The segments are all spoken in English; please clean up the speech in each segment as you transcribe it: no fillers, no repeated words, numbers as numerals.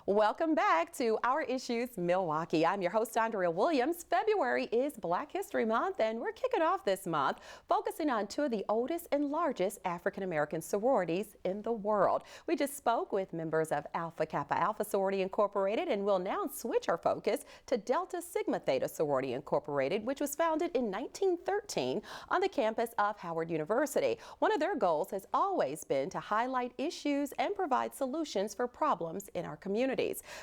Welcome back to Our Issues Milwaukee. I'm your host, Andrea Williams. February is Black History Month, and we're kicking off this month focusing on two of the oldest and largest African-American sororities in the world. We just spoke with members of Alpha Kappa Alpha Sorority Incorporated, and we'll now switch our focus to Delta Sigma Theta Sorority Incorporated, which was founded in 1913 on the campus of Howard University. One of their goals has always been to highlight issues and provide solutions for problems in our community.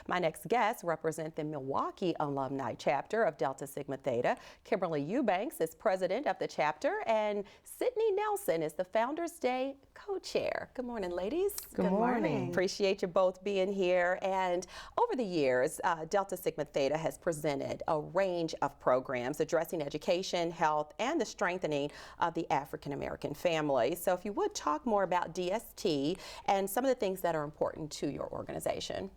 My next guests represent the Milwaukee Alumni chapter of Delta Sigma Theta. Kimberly Eubanks is president of the chapter, and Sydney Nelson is the Founders Day co-chair. Good morning, ladies. Good morning. Appreciate you both being here. And over the years, Delta Sigma Theta has presented a range of programs addressing education, health, and the strengthening of the African-American family. So if you would talk more about DST and some of the things that are important to your organization.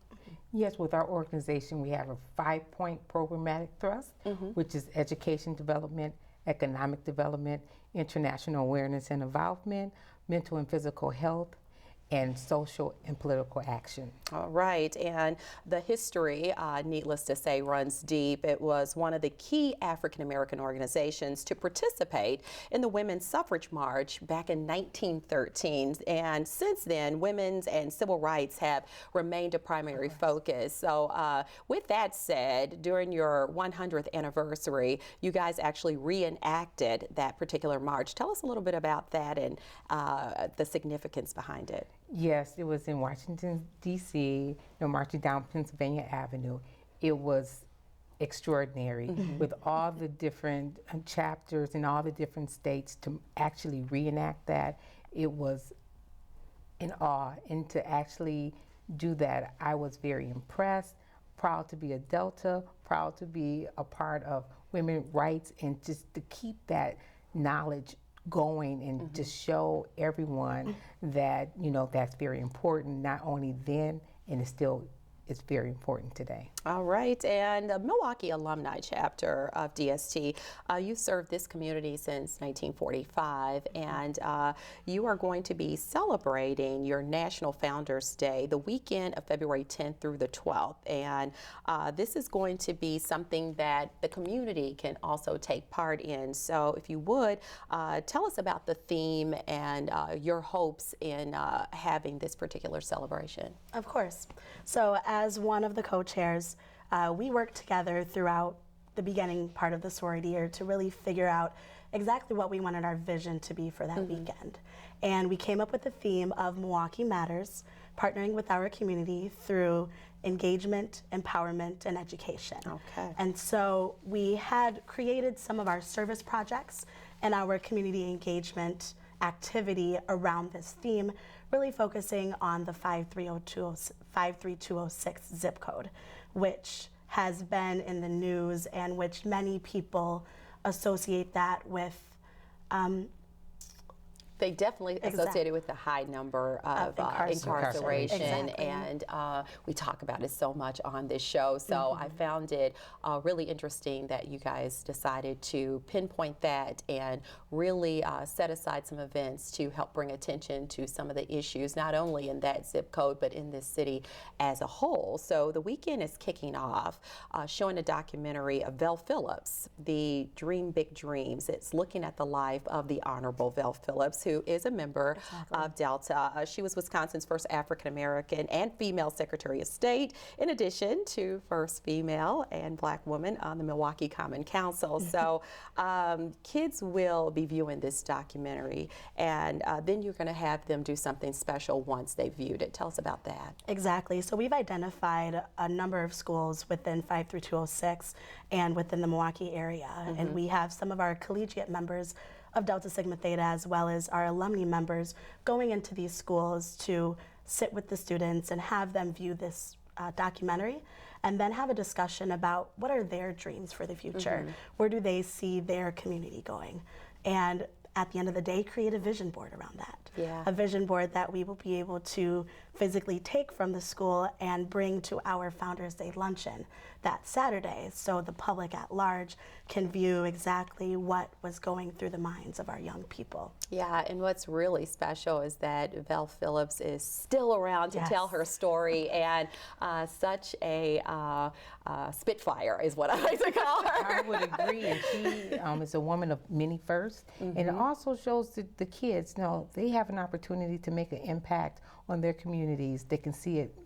Yes, with our organization, we have a 5-point programmatic thrust, which is education development, economic development, international awareness and involvement, mental and physical health, and social and political action. All right, and the history, needless to say, runs deep. It was one of the key African-American organizations to participate in the Women's Suffrage March back in 1913. And since then, women's and civil rights have remained a primary focus. So with that said, during your 100th anniversary, you guys actually reenacted that particular march. Tell us a little bit about that and the significance behind it. Yes, it was in Washington, D.C., marching down Pennsylvania Avenue. It was extraordinary with all the different chapters in all the different states to actually reenact that. It was in awe, and to actually do that, I was very impressed, proud to be a Delta, proud to be a part of women's rights, and just to keep that knowledge going and just show everyone that, that's very important, not only then, and it's very important today. All right, and the Milwaukee Alumni chapter of DST, you served this community since 1945, and you are going to be celebrating your National Founders Day the weekend of February 10th through the 12th, and this is going to be something that the community can also take part in. So if you would, tell us about the theme and your hopes in having this particular celebration. Of course. So as one of the co-chairs, we worked together throughout the beginning part of the sorority year to really figure out exactly what we wanted our vision to be for that weekend. And we came up with the theme of Milwaukee Matters, partnering with our community through engagement, empowerment, and education. Okay. And so we had created some of our service projects and our community engagement activity around this theme, really focusing on the 53206 zip code, which has been in the news and which many people associate that with they definitely associated with the high number of incarceration, exactly. And we talk about it so much on this show. So I found it really interesting that you guys decided to pinpoint that and really set aside some events to help bring attention to some of the issues, not only in that zip code, but in this city as a whole. So the weekend is kicking off showing a documentary of Vel Phillips, the Dream Big Dreams. It's looking at the life of the Honorable Vel Phillips, who is a member of Delta. She was Wisconsin's first African-American and female Secretary of State, in addition to first female and Black woman on the Milwaukee Common Council. So kids will be viewing this documentary, and then you're going to have them do something special once they've viewed it. Tell us about that. Exactly. So we've identified a number of schools within 53206 and within the Milwaukee area, and we have some of our collegiate members of Delta Sigma Theta, as well as our alumni members, going into these schools to sit with the students and have them view this documentary, and then have a discussion about what are their dreams for the future. Where do they see their community going? And at the end of the day, create a vision board around that. Yeah. A vision board that we will be able to physically take from the school and bring to our Founders Day luncheon that Saturday, so the public at large can view exactly what was going through the minds of our young people. Yeah, and what's really special is that Vel Phillips is still around to Yes. tell her story, and such a spitfire is what I like to call her. I would agree, and she is a woman of many firsts, and it also shows the kids, they have an opportunity to make an impact on their communities. They can see it.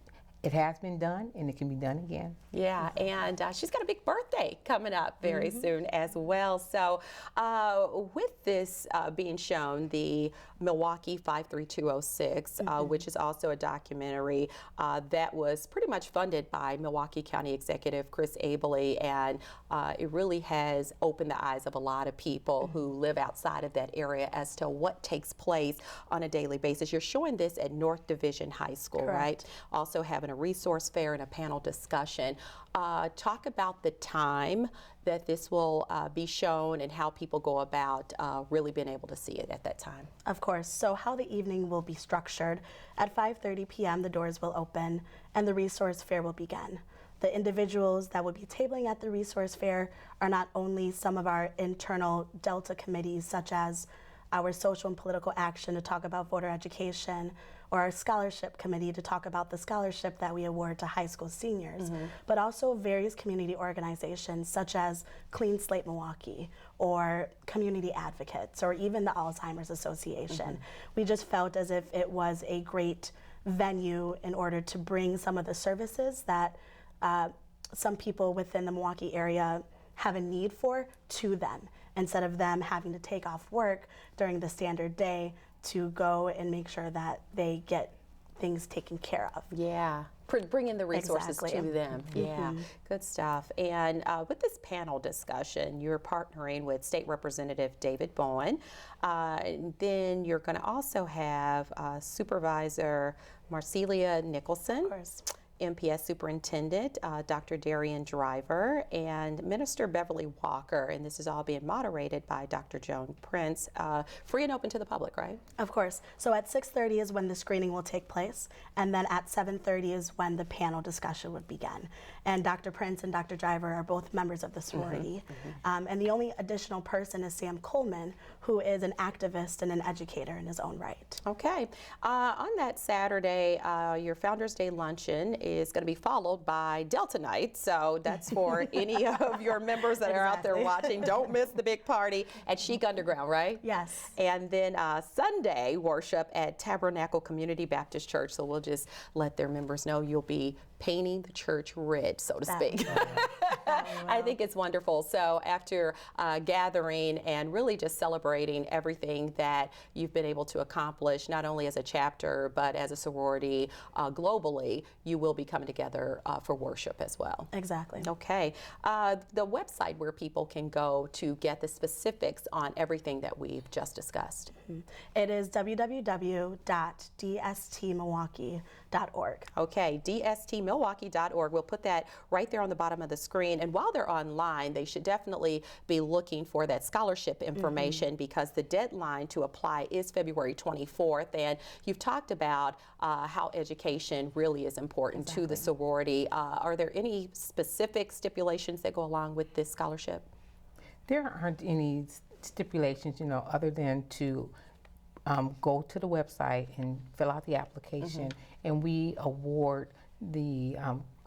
It has been done, and it can be done again. Yeah, and she's got a big birthday coming up very soon as well. So with this being shown, the Milwaukee 53206, which is also a documentary that was pretty much funded by Milwaukee County Executive Chris Abele, and it really has opened the eyes of a lot of people who live outside of that area as to what takes place on a daily basis. You're showing this at North Division High School, Correct. right? Also having a resource fair and a panel discussion. Talk about the time that this will be shown and how people go about really being able to see it at that time. Of course. So how the evening will be structured, at 5:30 p.m. the doors will open and the resource fair will begin. The individuals that will be tabling at the resource fair are not only some of our internal Delta committees, such as our social and political action to talk about voter education, or our scholarship committee to talk about the scholarship that we award to high school seniors, but also various community organizations such as Clean Slate Milwaukee, or community advocates, or even the Alzheimer's Association. We just felt as if it was a great venue in order to bring some of the services that some people within the Milwaukee area have a need for to them, instead of them having to take off work during the standard day to go and make sure that they get things taken care of. Yeah, bringing the resources Exactly. to them. Yeah, good stuff. And with this panel discussion, you're partnering with State Representative David Bowen. Then you're going to also have Supervisor Marcelia Nicholson. Of course. MPS Superintendent Dr. Darian Driver, and Minister Beverly Walker, and this is all being moderated by Dr. Joan Prince. Free and open to the public, right? Of course. So at 6:30 is when the screening will take place, and then at 7:30 is when the panel discussion would begin. And Dr. Prince and Dr. Driver are both members of the sorority. And the only additional person is Sam Coleman, who is an activist and an educator in his own right. Okay. On that Saturday, your Founders Day luncheon is going to be followed by Delta Night. So that's for any of your members that are out there watching. Don't miss the big party at Chic Underground, right? Yes. And then Sunday worship at Tabernacle Community Baptist Church. So we'll just let their members know you'll be painting the church red, so to speak. I think it's wonderful. So after gathering and really just celebrating everything that you've been able to accomplish, not only as a chapter, but as a sorority globally, you will be coming together for worship as well. Exactly. Okay. The website where people can go to get the specifics on everything that we've just discussed. It is www.dstmilwaukee.org. Okay, dstmilwaukee.org. We'll put that right there on the bottom of the screen. And while they're online, they should definitely be looking for that scholarship information because the deadline to apply is February 24th. And you've talked about how education really is important to the sorority. Are there any specific stipulations that go along with this scholarship? There aren't any stipulations, other than to go to the website and fill out the application, and we award the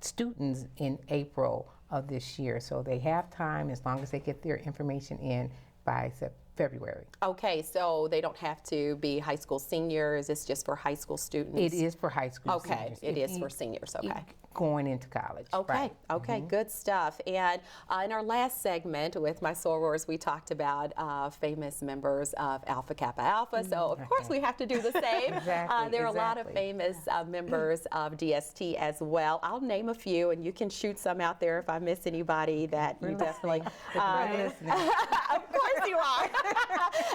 students in April of this year. So they have time as long as they get their information in by February. Okay, so they don't have to be high school seniors. It's just for high school students. It is for high school seniors. seniors. It is for seniors. Okay. Going into college. Okay, right. okay, good stuff. And in our last segment with my sorors, we talked about famous members of Alpha Kappa Alpha. So, of course, we have to do the same. There are a lot of famous members of DST as well. I'll name a few, and you can shoot some out there if I miss anybody that you definitely. Of course you are.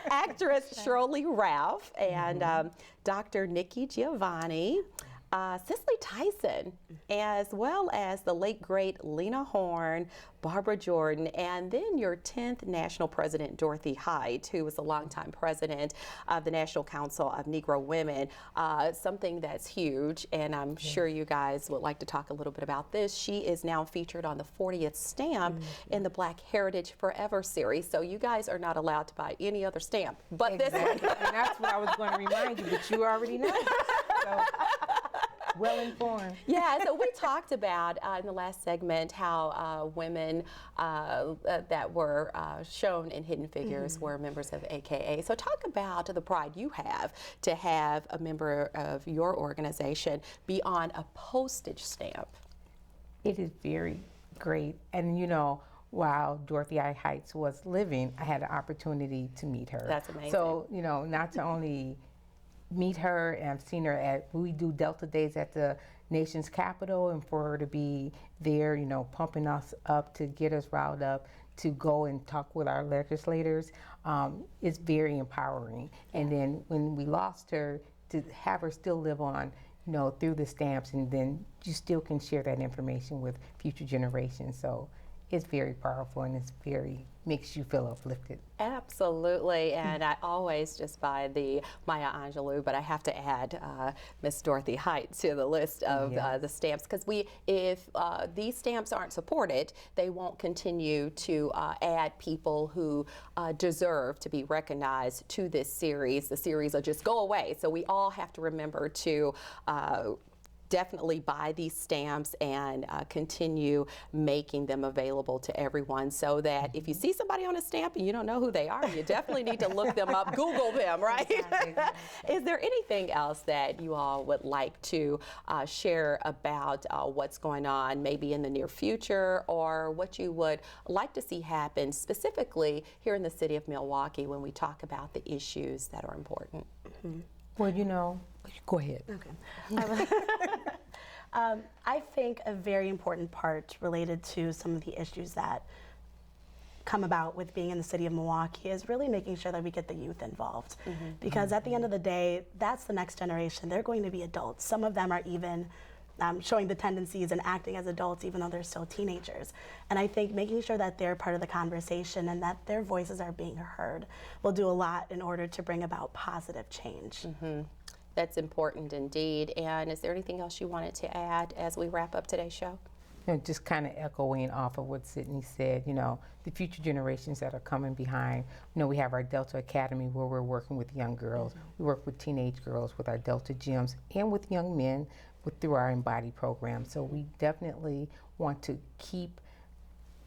Actress Shirley Ralph and Dr. Nikki Giovanni. Cicely Tyson, as well as the late great Lena Horne, Barbara Jordan, and then your 10th national president, Dorothy Height, who was a longtime president of the National Council of Negro Women. Something that's huge, and I'm sure you guys would like to talk a little bit about this. She is now featured on the 40th stamp in the Black Heritage Forever series. So you guys are not allowed to buy any other stamp but this one. And that's what I was going to remind you, but you already know. So, well informed. Yeah, so we talked about in the last segment how women that were shown in Hidden Figures were members of AKA. So talk about the pride you have to have a member of your organization be on a postage stamp. It is very great. And you know, while Dorothy I. Heights was living, I had an opportunity to meet her. That's amazing. So, you know, not to only meet her, and I've seen her we do Delta Days at the nation's capital, and for her to be there, you know, pumping us up to get us riled up to go and talk with our legislators, is very empowering. And then when we lost her, to have her still live on, you know, through the stamps, and then you still can share that information with future generations. So it's very powerful, and it's very, makes you feel uplifted. Absolutely, and I always just buy the Maya Angelou, but I have to add Miss Dorothy Height to the list of the stamps, because if these stamps aren't supported, they won't continue to add people who deserve to be recognized to this series. The series will just go away, so we all have to remember to definitely buy these stamps and continue making them available to everyone, so that if you see somebody on a stamp and you don't know who they are, you definitely need to look them up, Google them, right? Exactly. Is there anything else that you all would like to share about what's going on maybe in the near future, or what you would like to see happen specifically here in the city of Milwaukee when we talk about the issues that are important? Well, you know, go ahead. Okay. I think a very important part related to some of the issues that come about with being in the city of Milwaukee is really making sure that we get the youth involved. Because at the end of the day, that's the next generation. They're going to be adults. Some of them are even showing the tendencies and acting as adults even though they're still teenagers. And I think making sure that they're part of the conversation and that their voices are being heard will do a lot in order to bring about positive change. That's important indeed. And is there anything else you wanted to add as we wrap up today's show? You know, just kind of echoing off of what Sydney said, you know, the future generations that are coming behind. You know, we have our Delta Academy where we're working with young girls. We work with teenage girls with our Delta gyms, and with young men through our Embody program. So we definitely want to keep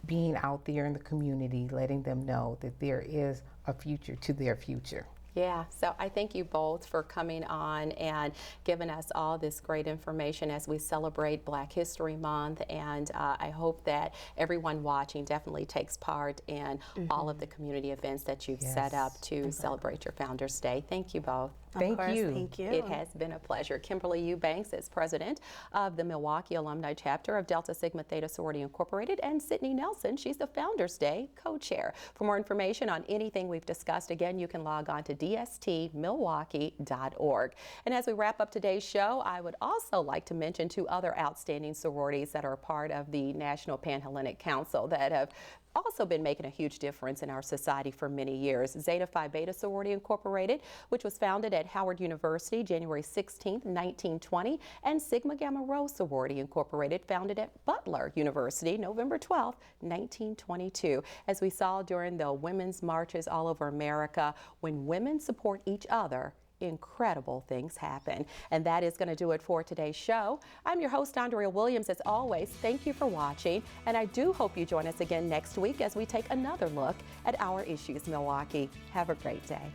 being out there in the community, letting them know that there is a future to their future. Yeah, so I thank you both for coming on and giving us all this great information as we celebrate Black History Month, and I hope that everyone watching definitely takes part in all of the community events that you've set up to celebrate your Founders Day. Thank you both. Thank you. Thank you. It has been a pleasure. Kimberly Eubanks is president of the Milwaukee Alumni Chapter of Delta Sigma Theta Sorority Incorporated, and Sydney Nelson, she's the Founders Day co-chair. For more information on anything we've discussed, again, you can log on to dstmilwaukee.org. And as we wrap up today's show, I would also like to mention two other outstanding sororities that are a part of the National Pan-Hellenic Council that have also been making a huge difference in our society for many years. Zeta Phi Beta Sorority Incorporated, which was founded at Howard University January 16, 1920, and Sigma Gamma Rho Sorority Incorporated, founded at Butler University November 12, 1922. As we saw during the women's marches all over America, when women support each other, incredible things happen. And that is going to do it for today's show. I'm your host, Andrea Williams. As always, thank you for watching, and I do hope you join us again next week as we take another look at our issues, Milwaukee. Have a great day.